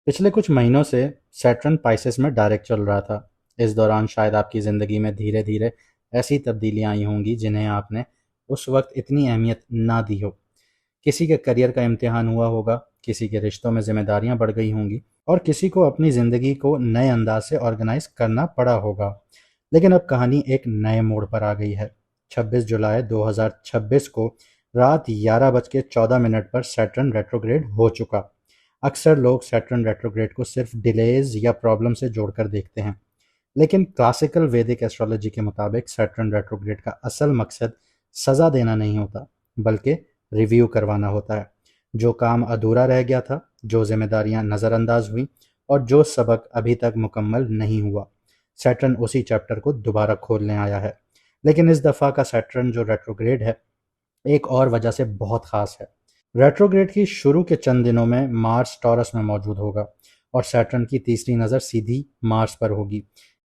पिछले कुछ महीनों से सैटर्न पाइसेस में डायरेक्ट चल रहा था। इस दौरान शायद आपकी ज़िंदगी में धीरे धीरे ऐसी तब्दीलियां आई होंगी जिन्हें आपने उस वक्त इतनी अहमियत ना दी हो। किसी के करियर का इम्तिहान हुआ होगा, किसी के रिश्तों में जिम्मेदारियां बढ़ गई होंगी और किसी को अपनी ज़िंदगी को नए अंदाज से ऑर्गेनाइज करना पड़ा होगा। लेकिन अब कहानी एक नए मोड़ पर आ गई है। 26 जुलाई 2026 को रात 11:14 पर सैटर्न रेट्रोग्रेड हो चुका। अक्सर लोग सैटर्न रेट्रोग्रेड को सिर्फ डिलेज या प्रॉब्लम से जोड़कर देखते हैं, लेकिन क्लासिकल वैदिक एस्ट्रोलॉजी के मुताबिक सैटर्न रेट्रोग्रेड का असल मकसद सज़ा देना नहीं होता, बल्कि रिव्यू करवाना होता है। जो काम अधूरा रह गया था, जो जिम्मेदारियां नज़रअंदाज हुई और जो सबक अभी तक मुकम्मल नहीं हुआ, सैटर्न उसी चैप्टर को दोबारा खोलने आया है। लेकिन इस दफ़ा का सैटर्न जो रेट्रोग्रेड है, एक और वजह से बहुत ख़ास है। रेट्रोग्रेड की शुरू के चंद दिनों में मार्स टॉरस में मौजूद होगा और सैटर्न की तीसरी नज़र सीधी मार्स पर होगी।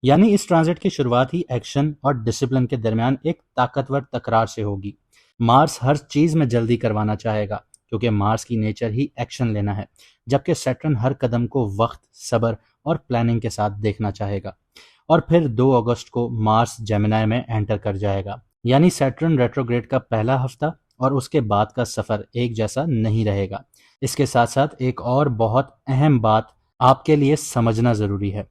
यानी इस ट्रांजिट की शुरुआत ही एक्शन और डिसिप्लिन के दरमियान एक ताकतवर तकरार से होगी। मार्स हर चीज़ में जल्दी करवाना चाहेगा, क्योंकि मार्स की नेचर ही एक्शन लेना है, जबकि सैटर्न हर कदम को वक्त, सब्र और प्लानिंग के साथ देखना चाहेगा। और फिर 2 अगस्त को मार्स जेमिनी में एंटर कर जाएगा। यानी सैटर्न रेट्रोग्रेड का पहला हफ्ता और उसके बाद का सफ़र एक जैसा नहीं रहेगा। इसके साथ साथ एक और बहुत अहम बात आपके लिए समझना ज़रूरी है।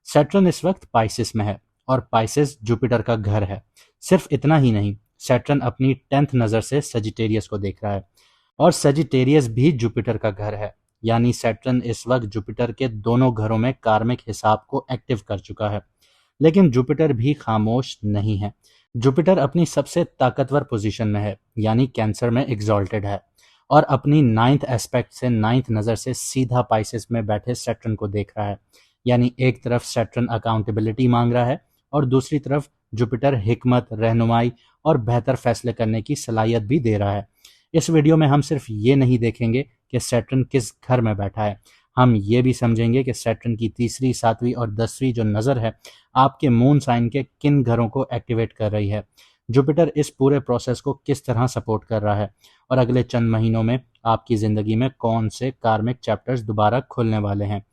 सैटर्न इस वक्त पाइसिस में है और पाइसिस जुपिटर का घर है। सिर्फ इतना ही नहीं, सैटर्न अपनी 10th नज़र से सजिटेरियस को देख रहा है और सजिटेरियस भी जुपिटर का घर है। यानी सैटर्न इस वक्त जुपिटर के दोनों घरों में कार्मिक हिसाब को एक्टिव कर चुका है। लेकिन जुपिटर भी खामोश नहीं है। जुपिटर अपनी सबसे ताकतवर पोजीशन में है, यानी कैंसर में एग्जॉल्टेड है और अपनी 9th एस्पेक्ट से 9th नज़र से सीधा पाइसेस में बैठे सैटर्न को देख रहा है। यानी एक तरफ सैटर्न अकाउंटेबिलिटी मांग रहा है और दूसरी तरफ जुपिटर हिकमत, रहनुमाई और बेहतर फैसले करने की सलाहियत भी दे रहा है। इस वीडियो में हम सिर्फ ये नहीं देखेंगे कि सैटर्न किस घर में बैठा है, हम ये भी समझेंगे कि सैटर्न की तीसरी, 7वीं और 10वीं जो नज़र है आपके मून साइन के किन घरों को एक्टिवेट कर रही है। जुपिटर इस पूरे प्रोसेस को किस तरह सपोर्ट कर रहा है और अगले चंद महीनों में आपकी ज़िंदगी में कौन से कार्मिक चैप्टर्स दोबारा खुलने वाले हैं।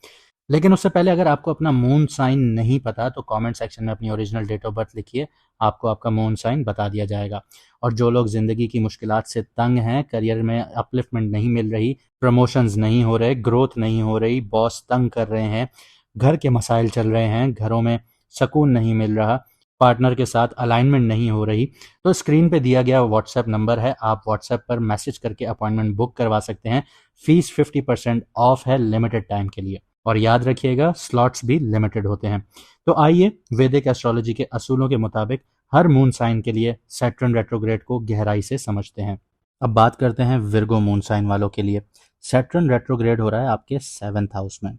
लेकिन उससे पहले अगर आपको अपना मून साइन नहीं पता तो कमेंट सेक्शन में अपनी ओरिजिनल डेट ऑफ बर्थ लिखिए, आपको आपका मून साइन बता दिया जाएगा। और जो लोग ज़िंदगी की मुश्किलात से तंग हैं, करियर में अपलिफ्टमेंट नहीं मिल रही, प्रमोशंस नहीं हो रहे, ग्रोथ नहीं हो रही, बॉस तंग कर रहे हैं, घर के मसाइल चल रहे हैं, घरों में सुकून नहीं मिल रहा, पार्टनर के साथ अलाइनमेंट नहीं हो रही, तो स्क्रीन पे दिया गया व्हाट्सएप नंबर है, आप व्हाट्सएप पर मैसेज करके अपॉइंटमेंट बुक करवा सकते हैं। फीस 50% ऑफ है लिमिटेड टाइम के लिए, और याद रखिएगा स्लॉट्स भी लिमिटेड होते हैं। तो आइए वैदिक एस्ट्रोलॉजी के असूलों के मुताबिक हर मून साइन के लिए सैटर्न रेट्रोग्रेड को गहराई से समझते हैं। अब बात करते हैं विर्गो मून साइन वालों के लिए। सैटर्न रेट्रोग्रेड हो रहा है आपके 7th हाउस में।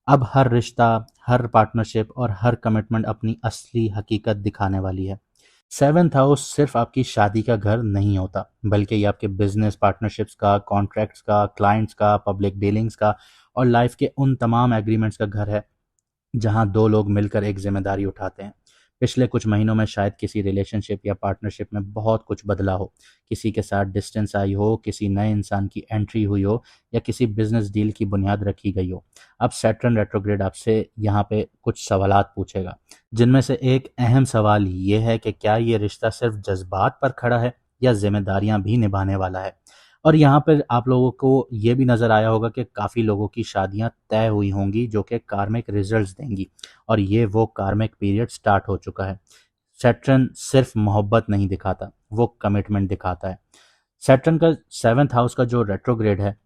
अब हर रिश्ता, हर पार्टनरशिप और हर कमिटमेंट अपनी असली हकीकत दिखाने वाली है। 7th हाउस सिर्फ आपकी शादी का घर नहीं होता, बल्कि ये आपके बिजनेस पार्टनरशिप्स का, कॉन्ट्रैक्ट्स का, क्लाइंट्स का, पब्लिक डीलिंग्स का और लाइफ के उन तमाम एग्रीमेंट्स का घर है जहां दो लोग मिलकर एक जिम्मेदारी उठाते हैं। पिछले कुछ महीनों में शायद किसी रिलेशनशिप या पार्टनरशिप में बहुत कुछ बदला हो, किसी के साथ डिस्टेंस आई हो, किसी नए इंसान की एंट्री हुई हो या किसी बिजनेस डील की बुनियाद रखी गई हो। अब सैटर्न रेट्रोग्रेड आपसे यहाँ पे कुछ सवालात पूछेगा, जिनमें से एक अहम सवाल ये है कि क्या ये रिश्ता सिर्फ जज्बात पर खड़ा है या जिम्मेदारियां भी निभाने वाला है। और यहाँ पर आप लोगों को ये भी नज़र आया होगा कि काफ़ी लोगों की शादियां तय हुई होंगी जो कि कार्मिक रिजल्ट्स देंगी, और ये वो कार्मिक पीरियड स्टार्ट हो चुका है। सैटर्न सिर्फ मोहब्बत नहीं दिखाता, वो कमिटमेंट दिखाता है। सैटर्न का 7th हाउस का जो रेट्रोग्रेड है,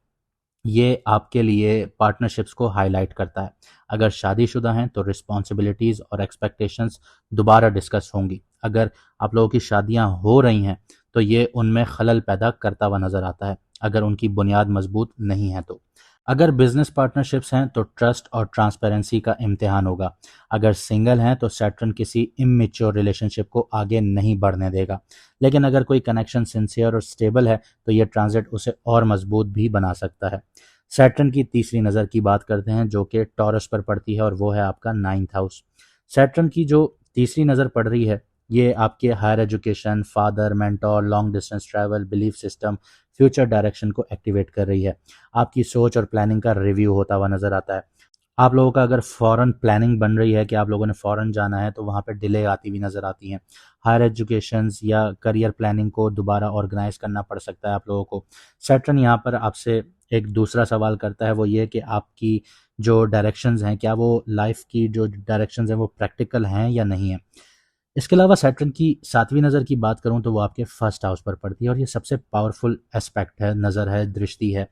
ये आपके लिए पार्टनरशिप्स को हाईलाइट करता है। अगर शादीशुदा हैं तो रिस्पॉन्सिबिलिटीज़ और एक्सपेक्टेशंस दोबारा डिस्कस होंगी। अगर आप लोगों की शादियां हो रही हैं तो ये उनमें खलल पैदा करता हुआ नज़र आता है, अगर उनकी बुनियाद मजबूत नहीं है तो। अगर बिजनेस पार्टनरशिप्स हैं तो ट्रस्ट और ट्रांसपेरेंसी का इम्तिहान होगा। अगर सिंगल हैं तो सैटर्न किसी इमेच्योर रिलेशनशिप को आगे नहीं बढ़ने देगा। लेकिन अगर कोई कनेक्शन सिंसियर और स्टेबल है तो ये ट्रांजिट उसे और मजबूत भी बना सकता है। सैटर्न की तीसरी नज़र की बात करते हैं जो कि टॉरस पर पड़ती है, और वो है आपका 9th हाउस। सैटर्न की जो तीसरी नज़र पड़ रही है, ये आपके higher education, father, mentor, long distance travel, belief system, future direction को एक्टिवेट कर रही है। आपकी सोच और प्लानिंग का रिव्यू होता हुआ नज़र आता है। आप लोगों का अगर फ़ॉरेन प्लानिंग बन रही है कि आप लोगों ने फ़ॉरेन जाना है, तो वहाँ पे डिले आती हुई नज़र आती हैं। हायर एजुकेशंस या करियर प्लानिंग को दोबारा ऑर्गेनाइज़ करना पड़ सकता है आप लोगों को। सैटर्न यहाँ पर आपसे एक दूसरा सवाल करता है, वो ये कि आपकी जो डायरेक्शंस हैं, क्या वो लाइफ़ की जो डायरेक्शंस हैं वो प्रैक्टिकल हैं या नहीं है। इसके अलावा सैटर्न की 7वीं नज़र की बात करूँ तो वो आपके फर्स्ट हाउस पर पड़ती है और ये सबसे पावरफुल एस्पेक्ट है, नज़र है, दृष्टि है।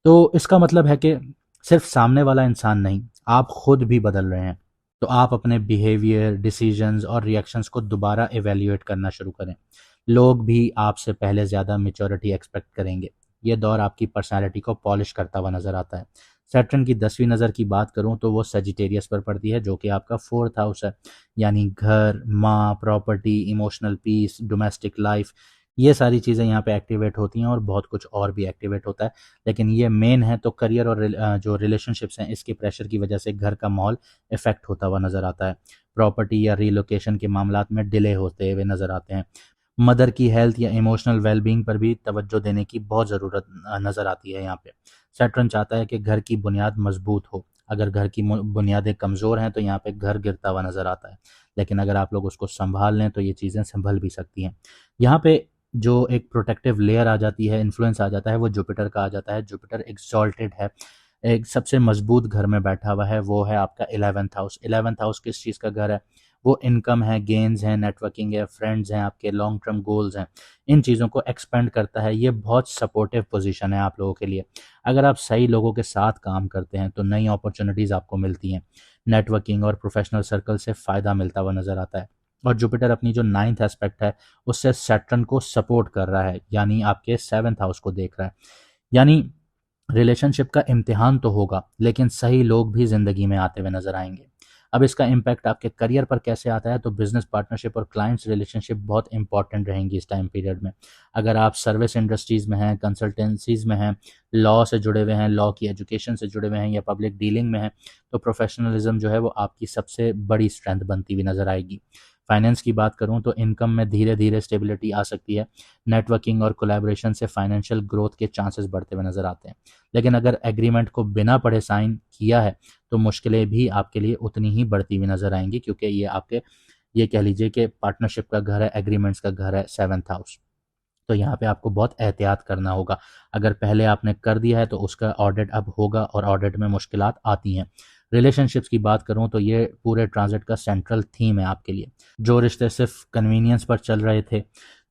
तो इसका मतलब है कि सिर्फ सामने वाला इंसान नहीं, आप खुद भी बदल रहे हैं। तो आप अपने बिहेवियर, डिसीजंस और रिएक्शंस को दोबारा इवैल्यूएट करना शुरू करें। लोग भी आपसे पहले ज़्यादा मैच्योरिटी एक्सपेक्ट करेंगे। ये दौर आपकी पर्सनैलिटी को पॉलिश करता हुआ नज़र आता है। सैटर्न की 10वीं नज़र की बात करूँ तो वो सजिटेरियस पर पड़ती है, जो कि आपका 4th हाउस है, यानी घर, माँ, property, emotional peace, domestic life, ये सारी चीज़ें यहाँ पे एक्टिवेट होती हैं और बहुत कुछ और भी एक्टिवेट होता है। लेकिन ये मेन है तो करियर और जो रिलेशनशिप्स हैं, इसके प्रेशर की वजह से घर का माहौल इफ़ेक्ट होता हुआ नज़र आता है। प्रॉपर्टी या रिलोकेशन के मामलात में डिले होते हुए नज़र आते हैं। मदर की हेल्थ या इमोशनल वेलबींग पर भी तवज्जो देने की बहुत ज़रूरत नज़र आती है यहाँ पे। सैटर्न चाहता है कि घर की बुनियाद मजबूत हो। अगर घर की बुनियादें कमज़ोर हैं तो यहाँ पे घर गिरता हुआ नज़र आता है। लेकिन अगर आप लोग उसको संभाल लें तो ये चीज़ें संभल भी सकती हैं। यहाँ पे जो एक प्रोटेक्टिव लेयर आ जाती है, इन्फ्लुएंस आ जाता है, वो जुपिटर का आ जाता है। जुपिटर एक्सॉल्टेड है, एक सबसे मजबूत घर में बैठा हुआ है, वो है आपका 11th हाउस। 11th हाउस किस चीज़ का घर है? वो इनकम है, गेन्स हैं, नेटवर्किंग है, फ्रेंड्स हैं, आपके लॉन्ग टर्म गोल्स हैं, इन चीज़ों को एक्सपेंड करता है। ये बहुत सपोर्टिव पोजीशन है आप लोगों के लिए। अगर आप सही लोगों के साथ काम करते हैं तो नई अपॉर्चुनिटीज़ आपको मिलती हैं। नेटवर्किंग और प्रोफेशनल सर्कल से फ़ायदा मिलता हुआ नज़र आता है। और जुपिटर अपनी जो 9th एस्पेक्ट है, उससे सैटर्न को सपोर्ट कर रहा है, यानी आपके 7th हाउस को देख रहा है। यानी रिलेशनशिप का इम्तिहान तो होगा, लेकिन सही लोग भी ज़िंदगी में आते हुए नज़र आएंगे। अब इसका इम्पैक्ट आपके करियर पर कैसे आता है, तो बिजनेस पार्टनरशिप और क्लाइंट्स रिलेशनशिप बहुत इंपॉर्टेंट रहेंगी इस टाइम पीरियड में। अगर आप सर्विस इंडस्ट्रीज़ में हैं, कंसल्टेंसीज़ में हैं, लॉ से जुड़े हुए हैं, लॉ की एजुकेशन से जुड़े हुए हैं या पब्लिक डीलिंग में हैं, तो प्रोफेशनलिज्म जो है वो आपकी सबसे बड़ी स्ट्रेंथ बनती हुई नज़र आएगी। फाइनेंस की बात करूं तो इनकम में धीरे धीरे स्टेबिलिटी आ सकती है। नेटवर्किंग और कोलैबोरेशन से फाइनेंशियल ग्रोथ के चांसेस बढ़ते हुए नज़र आते हैं। लेकिन अगर एग्रीमेंट को बिना पढ़े साइन किया है तो मुश्किलें भी आपके लिए उतनी ही बढ़ती हुई नज़र आएंगी, क्योंकि ये आपके, ये कह लीजिए कि पार्टनरशिप का घर है, एग्रीमेंट्स का घर है, 7th हाउस। तो यहाँ पे आपको बहुत एहतियात करना होगा। अगर पहले आपने कर दिया है तो उसका ऑडिट अब होगा और ऑडिट में मुश्किलात आती हैं। रिलेशनशिप्स की बात करूँ तो ये पूरे ट्रांजिट का सेंट्रल थीम है आपके लिए। जो रिश्ते सिर्फ कन्वीनियंस पर चल रहे थे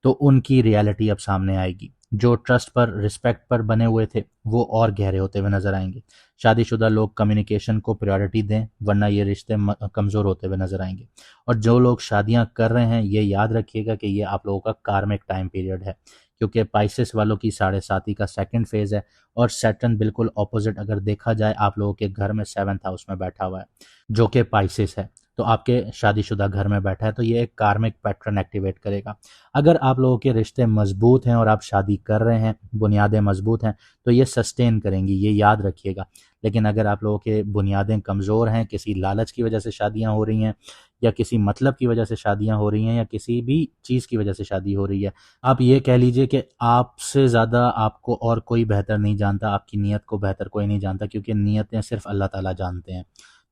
तो उनकी रियलिटी अब सामने आएगी। जो ट्रस्ट पर, रिस्पेक्ट पर बने हुए थे, वो और गहरे होते हुए नजर आएंगे। शादीशुदा लोग कम्युनिकेशन को प्रायोरिटी दें, वरना ये रिश्ते कमज़ोर होते हुए नजर आएंगे। और जो लोग शादियां कर रहे हैं, ये याद रखिएगा कि ये आप लोगों का कार्मिक टाइम पीरियड है, क्योंकि पाइसेस वालों की 7.5 का सेकंड फेज है और सैटर्न बिल्कुल ऑपोजिट अगर देखा जाए आप लोगों के घर में 7th हाउस में बैठा हुआ है, जो कि पाइसेस है। तो आपके शादीशुदा घर में बैठा है, तो ये एक कार्मिक पैटर्न एक्टिवेट करेगा। अगर आप लोगों के रिश्ते मजबूत हैं और आप शादी कर रहे हैं, बुनियादें मजबूत हैं, तो ये सस्टेन करेंगी, ये याद रखिएगा। लेकिन अगर आप लोगों के बुनियादें कमज़ोर हैं, किसी लालच की वजह से शादियां हो रही हैं, या किसी मतलब की वजह से शादियां हो रही हैं, या किसी भी चीज़ की वजह से शादी हो रही है, आप ये कह लीजिए कि आपसे ज़्यादा आपको और कोई बेहतर नहीं जानता, आपकी नीयत को बेहतर कोई नहीं जानता, क्योंकि नीयतें सिर्फ अल्लाह ताला जानते हैं।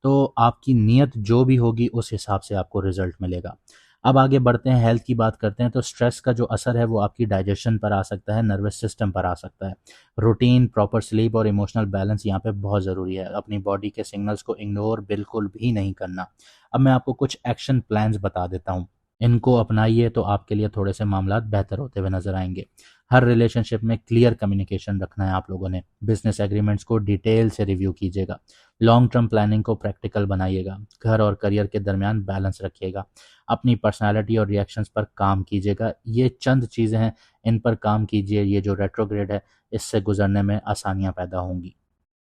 तो आपकी नीयत जो भी होगी उस हिसाब से आपको रिजल्ट मिलेगा। अब आगे बढ़ते हैं, हेल्थ की बात करते हैं। तो स्ट्रेस का जो असर है वो आपकी डाइजेशन पर आ सकता है, नर्वस सिस्टम पर आ सकता है। रूटीन, प्रॉपर स्लीप और इमोशनल बैलेंस यहाँ पे बहुत ज़रूरी है। अपनी बॉडी के सिग्नल्स को इग्नोर बिल्कुल भी नहीं करना। अब मैं आपको कुछ एक्शन प्लान्स बता देता हूँ, इनको अपनाइए तो आपके लिए थोड़े से मामलात बेहतर होते हुए नजर आएंगे। हर रिलेशनशिप में क्लियर कम्युनिकेशन रखना है आप लोगों ने। बिजनेस एग्रीमेंट्स को डिटेल से रिव्यू कीजिएगा। लॉन्ग टर्म प्लानिंग को प्रैक्टिकल बनाइएगा। घर और करियर के दरमियान बैलेंस रखिएगा। अपनी पर्सनालिटी और रिएक्शंस पर काम कीजिएगा। ये चंद चीज़ें हैं, इन पर काम कीजिए। ये जो रेट्रोग्रेड है, इससे गुजरने में आसानियाँ पैदा होंगी।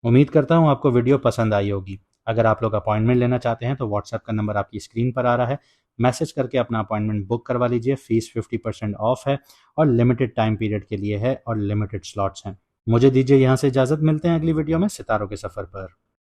उम्मीद करता हूँ आपको वीडियो पसंद आई होगी। अगर आप लोग अपॉइंटमेंट लेना चाहते हैं तो व्हाट्सएप का नंबर आपकी स्क्रीन पर आ रहा है, मैसेज करके अपना अपॉइंटमेंट बुक करवा लीजिए। फीस 50% ऑफ है और लिमिटेड टाइम पीरियड के लिए है और लिमिटेड स्लॉट्स हैं। मुझे दीजिए यहाँ से इजाज़त, मिलते हैं अगली वीडियो में सितारों के सफ़र पर।